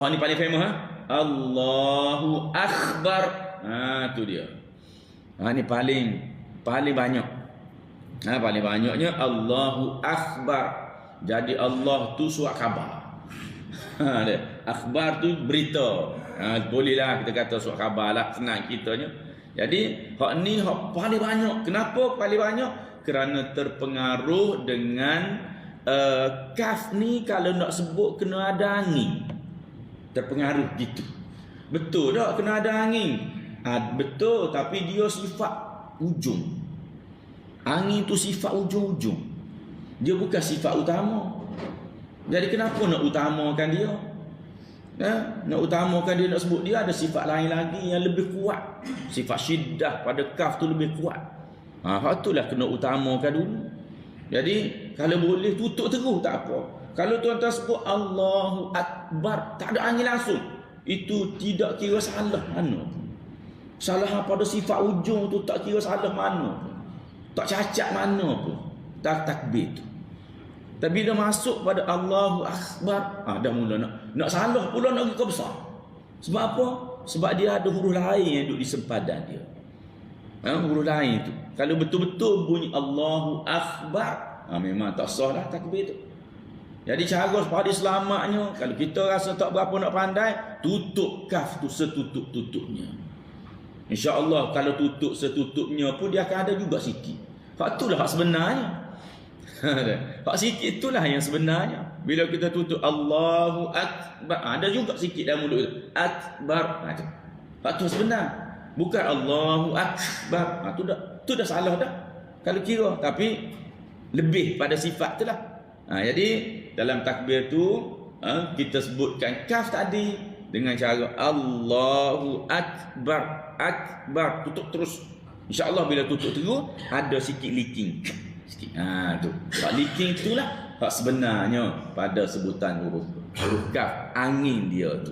Ni paling famous ha? Allahu Akbar. Tu dia. Ni paling banyak. Paling banyaknya Allahu Akbar. Jadi Allah tu surat khabar. Akhbar tu berita. Bolehlah kita kata surat khabar lah, senang kitanya. Jadi hak ni hak paling banyak. Kenapa paling banyak? Kerana terpengaruh dengan kaf ni kalau nak sebut kena ada angin. Terpengaruh gitu. Betul tak kena ada angin? Betul, tapi dia sifat ujung. Angin tu sifat ujung-ujung. Dia bukan sifat utama. Jadi kenapa nak utamakan dia? Nak utamakan dia, nak sebut dia ada sifat lain lagi yang lebih kuat. Sifat syiddah pada kaf tu lebih kuat. Hak itulah kena utamakan dulu. Jadi kalau boleh tutup terus tak apa. Kalau tuan-tuan sebut Allahu Akbar, tak ada angin langsung, itu tidak kira salah mana pun. Salah pada sifat ujung tu tak kira salah mana pun. Tak cacat mana pun. Takbir tu. Tapi bila masuk pada Allahu Akbar, dah mula nak salah pula, nak pergi besar. Sebab apa? Sebab dia ada huruf lain yang duduk di sempadan dia. Huruf lain tu. Kalau betul-betul bunyi Allahu Akbar, memang tak sah lah takbir tu. Jadi cara pada selamatnya, kalau kita rasa tak berapa nak pandai, tutup kaf tu setutup-tutupnya. InsyaAllah kalau tutup setutupnya pun dia akan ada juga sikit. Hak itulah hak sebenarnya. Hak sikit itulah yang sebenarnya. Bila kita tutup Allahu Akbar, ada juga sikit dalam mulut kita. Akbar. Hak tu sebenar. Bukan Allahu Akbar. Tu dah salah dah kalau kira. Tapi lebih pada sifat tu lah. Jadi dalam takbir tu kita sebutkan kaf tadi dengan cara Allahu Akbar. Akbar, tutup terus. InsyaAllah bila tutup terus ada sikit leaking sikit. Tu hak leaking itulah hak sebenarnya pada sebutan huruf kaf, angin dia tu.